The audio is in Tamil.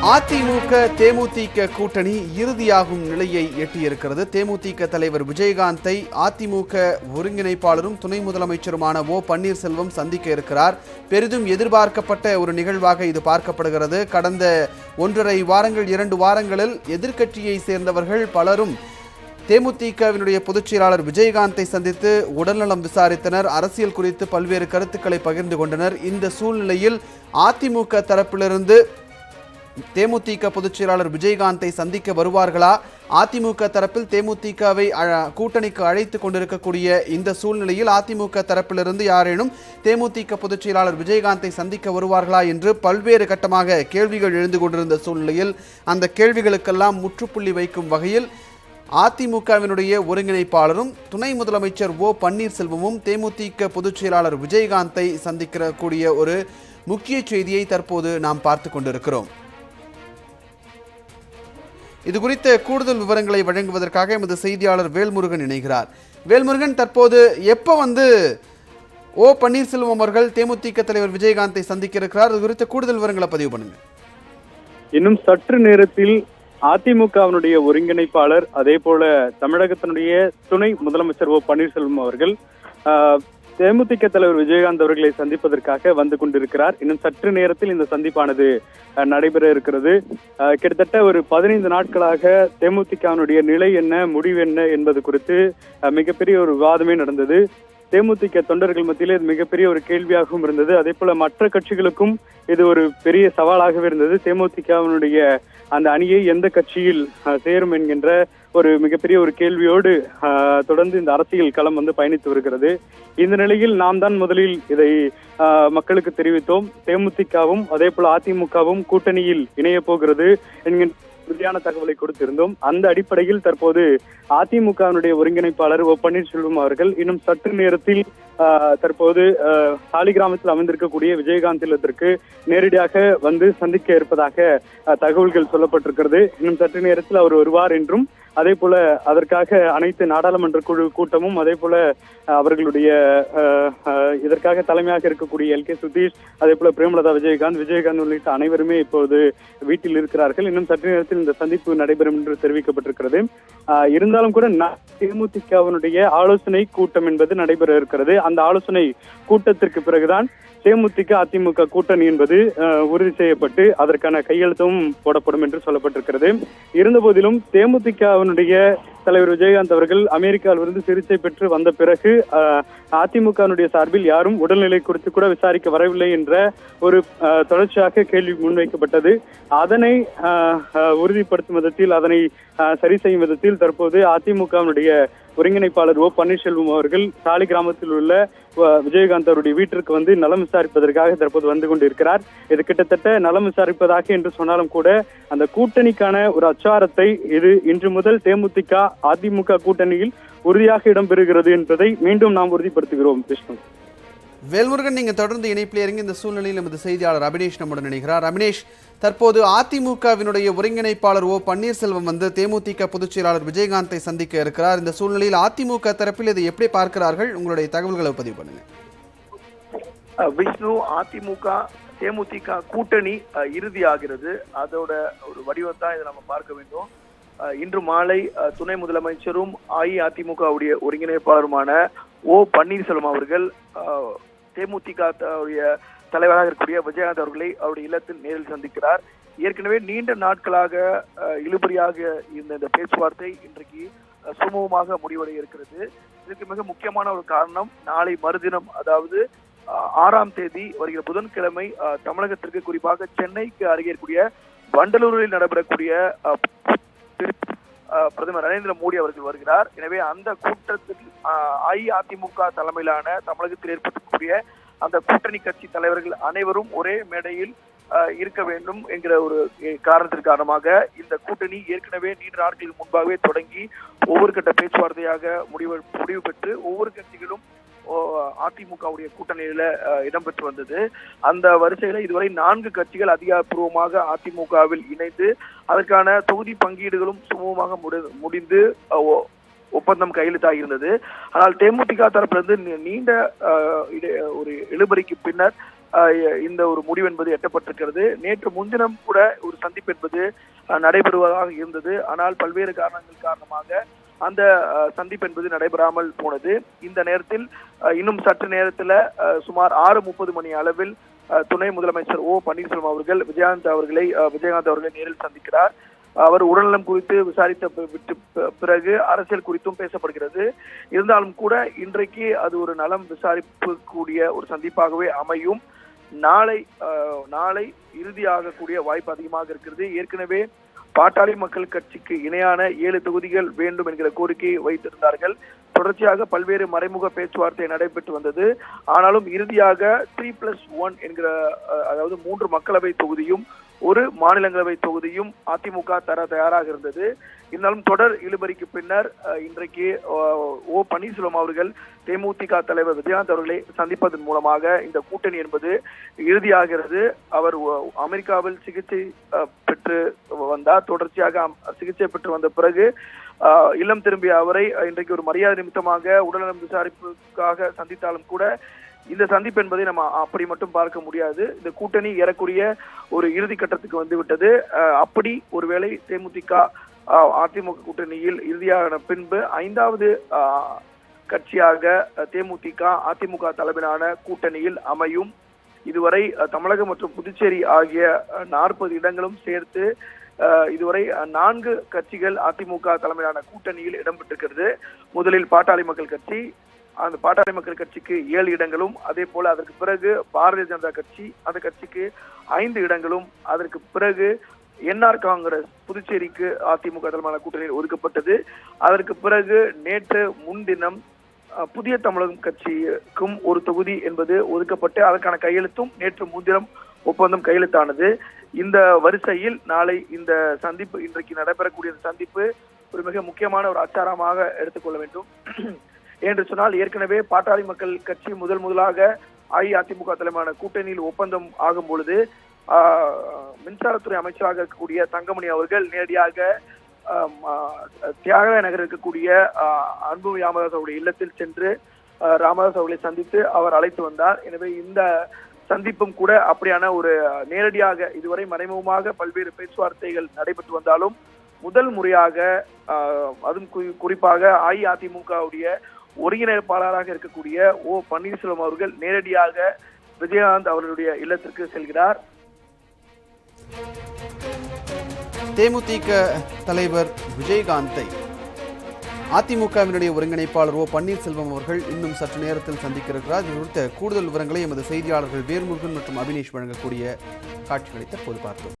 அதிமுக தேமுதிக கூட்டணி இறுதியாகும் நிலையை எட்டியிருக்கிறது. தேமுதிக தலைவர் விஜயகாந்தை அதிமுக ஒருங்கிணைப்பாளரும் துணை முதலமைச்சருமான ஓ பன்னீர்செல்வம் சந்திக்க இருக்கிறார். பெரிதும் எதிர்பார்க்கப்பட்ட ஒரு நிகழ்வாக இது பார்க்கப்படுகிறது. கடந்த 1.5 வாரங்கள் 2 வாரங்களில் எதிர்க்கட்சியை சேர்ந்தவர்கள் பலரும் தேமுதிகவினுடைய பொதுச் செயலாளர் விஜயகாந்தை சந்தித்து உடல்நலம் விசாரித்தனர். அரசியல் குறித்து பல்வேறு கருத்துக்களை பகிர்ந்து கொண்டனர். இந்த சூழ்நிலையில் அதிமுக தரப்பிலிருந்து தேமுதிக பொதுச் செயலாளர் விஜயகாந்தை சந்திக்க வருவார்களா? அதிமுக தரப்பில் தேமுதிகவை கூட்டணிக்கு அழைத்து கொண்டிருக்கக்கூடிய இந்த சூழ்நிலையில் அதிமுக தரப்பிலிருந்து யாரேனும் தேமுதிக பொதுச் செயலாளர் விஜயகாந்தை சந்திக்க வருவார்களா என்று பல்வேறு கட்டமாக கேள்விகள் எழுந்து கொண்டிருந்த சூழ்நிலையில் அந்த கேள்விகளுக்கெல்லாம் முற்றுப்புள்ளி வைக்கும் வகையில் அதிமுகவினுடைய ஒருங்கிணைப்பாளரும் துணை முதலமைச்சர் ஓ பன்னீர்செல்வமும் தேமுதிக பொதுச் செயலாளர் விஜயகாந்தை சந்திக்கக்கூடிய ஒரு முக்கிய செய்தியை தற்போது நாம் பார்த்து கொண்டிருக்கிறோம். இது குறித்த கூடுதல் விவரங்களை வழங்குவதற்காக எமது செய்தியாளர் வேல்முருகன் இணைகிறார். வேல்முருகன், தற்போது எப்போ ஓ பன்னீர்செல்வம் அவர்கள் தேமுதிக தலைவர் விஜயகாந்தை சந்திக்க இருக்கிறார்? இது குறித்த கூடுதல் விவரங்களை பதிவு பண்ணுங்க. இன்னும் சற்று நேரத்தில் அதிமுகவினுடைய ஒருங்கிணைப்பாளர் அதே போல தமிழகத்தினுடைய துணை முதலமைச்சர் ஓ பன்னீர்செல்வம் அவர்கள் தேமுதிக தலைவர் விஜயகாந்த் அவர்களை சந்திப்பதற்காக வந்து கொண்டிருக்கிறார். இன்னும் சற்று நேரத்தில் இந்த சந்திப்பானது நடைபெற இருக்கிறது. கிட்டத்தட்ட ஒரு 15 நாட்களாக தேமுதிகவினுடைய நிலை என்ன, முடிவு என்ன என்பது குறித்து மிகப்பெரிய ஒரு விவாதமே நடந்தது. தேமுதிக தொண்டர்கள் மத்தியில் இது மிகப்பெரிய ஒரு கேள்வியாகவும் இருந்தது. அதே போல மற்ற கட்சிகளுக்கும் இது ஒரு பெரிய சவாலாகவே இருந்தது. தேமுதிகவினுடைய அந்த அணியை எந்த கட்சியில் சேரும் என்கின்ற ஒரு மிகப்பெரிய ஒரு கேள்வியோடு தொடர்ந்து இந்த அரசியல் களம் பயணித்து வருகிறது. இந்த நிலையில் நாம் தான் முதலில் இதை மக்களுக்கு தெரிவித்தோம். தேமுதிகவும் அதே போல அதிமுகவும் கூட்டணியில் இணைய போகிறது என்கின்ற உறுதியான தகவலை கொடுத்திருந்தோம். அந்த அடிப்படையில் தற்போது அதிமுகவினுடைய ஒருங்கிணைப்பாளர் ஓ பன்னீர்செல்வம் அவர்கள் இன்னும் சற்று நேரத்தில் தற்போது சாலிகிராமத்தில் அமைந்திருக்கக்கூடிய விஜயகாந்த் இல்லத்திற்கு நேரடியாக வந்து சந்திக்க இருப்பதாக தகவல்கள் சொல்லப்பட்டிருக்கிறது. இன்னும் சற்று நேரத்தில் அவர் வருவார் என்றும் அதே போல அதற்காக அனைத்து நாடாளுமன்ற குழு கூட்டமும் அதே போல அவர்களுடைய இதற்காக தலைமையாக இருக்கக்கூடிய எல்.கே. சுதீஷ் அதே போல பிரேமலதா விஜயகாந்த் உள்ளிட்ட அனைவருமே இப்போது வீட்டில் இருக்கிறார்கள். இன்னும் சற்று நேரத்தில் இந்த சந்திப்பு நடைபெறும் என்று தெரிவிக்கப்பட்டிருக்கிறது. இருந்தாலும் கூட தேமுதிகவினுடைய ஆலோசனை கூட்டம் என்பது நடைபெற இருக்கிறது. அந்த ஆலோசனை கூட்டத்திற்கு பிறகுதான் தேமுதிக அதிமுக கூட்டணி என்பது உறுதி செய்யப்பட்டு அதற்கான கையெழுத்தும் போடப்படும் என்று சொல்லப்பட்டிருக்கிறது. இருந்த போதிலும் தேமுதிகவினுடைய தலைவர் விஜயகாந்த் அவர்கள் அமெரிக்காவிலிருந்து சிகிச்சை பெற்று வந்த பிறகு அதிமுகவினுடைய சார்பில் யாரும் உடல்நிலை குறித்து கூட விசாரிக்க வரவில்லை என்ற ஒரு தொடர்ச்சியாக கேள்வி முன்வைக்கப்பட்டது. அதனை உறுதிப்படுத்தும் விதத்தில் அதனை சரி செய்யும் விதத்தில் தற்போது அதிமுகவினுடைய ஒருங்கிணைப்பாளர் ஓ பன்னீர்செல்வம் அவர்கள் சாலிகிராமத்தில் உள்ள விஜயகாந்த் அவருடைய வீட்டிற்கு வந்து நலம் விசாரிப்பதற்காக தற்போது வந்து கொண்டிருக்கிறார். இது கிட்டத்தட்ட நலம் விசாரிப்பதாக என்று சொன்னாலும் கூட அந்த கூட்டணிக்கான ஒரு அச்சாரத்தை இது இன்று முதல் தேமுதிக அதிமுக கூட்டணியில் உறுதியாக இடம்பெறுகிறது என்பதை மீண்டும் நாம் உறுதிப்படுத்துகிறோம். விஷ்ணு, வேல்முருகன், நீங்க தொடர்ந்து இணைப்பில் இறங்கி இந்த சூழ்நிலையில் நமது செய்தியாளர் அபினேஷ் நம்முடன் இணைகிறார். அபினேஷ், தற்போது அதிமுகவினுடைய ஒருங்கிணைப்பாளர் ஓ பன்னீர்செல்வம் தேமுதிக பொதுச் செயலாளர் விஜயகாந்தை சந்திக்க இருக்கிறார். இந்த சூழ்நிலையில் அதிமுக தரப்பில் இதை எப்படி பார்க்கிறார்கள்? உங்களுடைய தகவல்களை பதிவு பண்ணுங்க. விஷ்ணு, அதிமுக தேமுதிக கூட்டணி இறுதியாகிறது. அதோட ஒரு வடிவத்தான் இதை நம்ம பார்க்க வேண்டும். இன்று மாலை துணை முதலமைச்சரும் அஇஅதிமுகவுடைய ஒருங்கிணைப்பாளருமான ஓ பன்னீர்செல்வம் அவர்கள் தேமுதிக தலைவராக இருக்கக்கூடிய விஜயகாந்த் அவர்களை அவருடைய இல்லத்தில் நேரில் சந்திக்கிறார். ஏற்கனவே நீண்ட நாட்களாக இழுபறியாக இந்த பேச்சுவார்த்தை இன்றைக்கு சுமூகமாக முடிவடைய இருக்கிறது. இதற்கு மிக முக்கியமான ஒரு காரணம், நாளை மறுதினம் அதாவது 6ஆம் தேதி வருகிற புதன்கிழமை தமிழகத்திற்கு குறிப்பாக சென்னைக்கு அருகே இருக்கக்கூடிய வண்டலூரில் நடைபெறக்கூடிய பிரதமர் நரேந்திர மோடி அவர்கள் வருகிறார். எனவே அந்த கூட்டத்தில் அஇஅதிமுக தலைமையிலான தமிழகத்தில் ஏற்பட்டிருக்கக்கூடிய அந்த கூட்டணி கட்சி தலைவர்கள் அனைவரும் ஒரே மேடையில் இருக்க வேண்டும் என்கிற ஒரு காரணத்தின் காரணமாக இந்த கூட்டணி ஏற்கனவே நீண்ட நாட்களுக்கு முன்பாகவே தொடங்கி ஒவ்வொரு கட்ட பேச்சுவார்த்தையாக முடிவு பெற்று ஒவ்வொரு கட்சிகளும் அதிமுகவுடைய கூட்டணியில இடம்பெற்று வந்தது. அந்த வரிசையில இதுவரை 4 கட்சிகள் அதிகாரப்பூர்வமாக அதிமுகவில் இணைந்து அதற்கான தொகுதி பங்கீடுகளும் சுமூகமாக முடிந்து ஒப்பந்தம் கையெழுத்தாகியிருந்தது. ஆனால் தேமுதிக தரப்பிலிருந்து நீண்ட ஒரு இழுபறிக்கு பின்னர் இந்த ஒரு முடிவு என்பது எட்டப்பட்டிருக்கிறது. நேற்று முன்தினம் கூட ஒரு சந்திப்பு என்பது நடைபெறுவதாக இருந்தது. ஆனால் பல்வேறு காரணங்கள் காரணமாக அந்த சந்திப்பு என்பது நடைபெறாமல் போனது. இந்த நேரத்தில் இன்னும் சற்று நேரத்தில் சுமார் 6:30 மணி அளவில் துணை முதலமைச்சர் ஓ பன்னீர்செல்வம் அவர்கள் விஜயகாந்த் அவர்களை நேரில் சந்திக்கிறார். அவர் உடல்நலம் குறித்து விசாரித்த பிறகு அரசியல் குறித்தும் பேசப்படுகிறது. இருந்தாலும் கூட இன்றைக்கு அது ஒரு நலம் விசாரிப்பு கூடிய ஒரு சந்திப்பாகவே அமையும். நாளை இறுதியாகக்கூடிய வாய்ப்பு அதிகமாக இருக்கிறது. ஏற்கனவே பாட்டாளி மக்கள் கட்சிக்கு இணையான 7 தொகுதிகள் வேண்டும் என்கிற கோரிக்கையை வைத்திருந்தார்கள். தொடர்ச்சியாக பல்வேறு மறைமுக பேச்சுவார்த்தை நடைபெற்று வந்தது. ஆனாலும் இறுதியாக 3+1 என்கிற அதாவது 3 மக்களவை தொகுதியும் 1 மாநிலங்களவை தொகுதியும் அதிமுக தர தயாராக இருந்தது. இருந்தாலும் தொடர் இழுபறிக்கு பின்னர் இன்றைக்கு ஓ பன்னீர்செல்வம் அவர்கள் தேமுதிக தலைவர் விஜயகாந்த் அவர்களை சந்திப்பதன் மூலமாக இந்த கூட்டணி என்பது இறுதியாகிறது. அவர் அமெரிக்காவில் சிகிச்சை பெற்று வந்தார். தொடர்ச்சியாக சிகிச்சை பெற்று வந்த பிறகு இல்லம் திரும்பிய அவரை இன்றைக்கு ஒரு மரியாதை நிமித்தமாக உடல்நலம் விசாரிப்புக்காக சந்தித்தாலும் கூட இந்த சந்திப்பு என்பதை நம்ம அப்படி மட்டும் பார்க்க முடியாது. இந்த கூட்டணி ஏறக்குறைய ஒரு இறுதி கட்டத்துக்கு வந்து விட்டது. அப்படி ஒருவேளை தேமுதிக அதிமுக கூட்டணியில் இறுதியான பின்பு 5வது கட்சியாக தேமுதிக அதிமுக தலைமையிலான கூட்டணியில் அமையும். இதுவரை தமிழகம் மற்றும் புதுச்சேரி ஆகிய 40 இடங்களும் சேர்த்து இதுவரை 4 கட்சிகள் அதிமுக தலைமையிலான கூட்டணியில் இடம்பெற்றிருக்கிறது. முதலில் பாட்டாளி மக்கள் கட்சி, அந்த பாட்டாளி மக்கள் கட்சிக்கு 7 இடங்களும், அதே போல அதற்கு பிறகு பாரதிய ஜனதா கட்சி, அந்த கட்சிக்கு 5 இடங்களும், அதற்கு பிறகு என்ஆர் காங்கிரஸ் புதுச்சேரிக்கு அதிமுக தலைமையிலான கூட்டணியில் ஒதுக்கப்பட்டது. அதற்கு பிறகு நேற்று முன்தினம் புதிய தமிழகம் கட்சிக்கும் ஒரு தொகுதி என்பது ஒதுக்கப்பட்டு அதற்கான கையெழுத்தும் நேற்று முன்தினம் ஒப்பந்தம் கையெழுத்தானது. இந்த வரிசையில் நாளை இந்த சந்திப்பு, இன்றைக்கு நடைபெறக்கூடிய சந்திப்பு ஒரு மிக முக்கியமான ஒரு அச்சாரமாக எடுத்துக்கொள்ள வேண்டும். என்று சொன்னால் ஏற்கனவே பாட்டாளி மக்கள் கட்சி முதலாக அஇஅதிமுக தலைமையிலான கூட்டணியில் ஒப்பந்தம் ஆகும் பொழுது மின்சாரத்துறை அமைச்சராக இருக்கக்கூடிய தங்கமணி அவர்கள் நேரடியாக தியாகராய நகர் இருக்கக்கூடிய அன்பு ராமதாஸ் அவருடைய இல்லத்தில் சென்று ராமதாஸ் அவர்களை சந்தித்து அவர் அழைத்து வந்தார். எனவே இந்த சந்திப்பும் கூட அப்படியான ஒரு நேரடியாக இதுவரை மறைமுகமாக பல்வேறு பேச்சுவார்த்தைகள் நடைபெற்று வந்தாலும் முதல் முறையாக அதுவும் குறிப்பாக அஇஅதிமுகவுடைய ஒருங்கிணைப்பாளராக இருக்கக்கூடிய ஓ பன்னீர்செல்வம் அவர்கள் நேரடியாக விஜயகாந்த் அவர்களுடைய இல்லத்திற்கு செல்கிறார். தேமுதிக தலைவர் விஜயகாந்தை அதிமுகவினுடைய ஒருங்கிணைப்பாளர் ஓ பன்னீர்செல்வம் அவர்கள் இன்னும் சற்று நேரத்தில் சந்திக்க இருக்கிறார். இது குறித்த கூடுதல் விவரங்களை எமது செய்தியாளர்கள் வேல்முருகன் மற்றும் அபினேஷ் வழங்கக்கூடிய காட்சிகளை தற்போது பார்த்தோம்.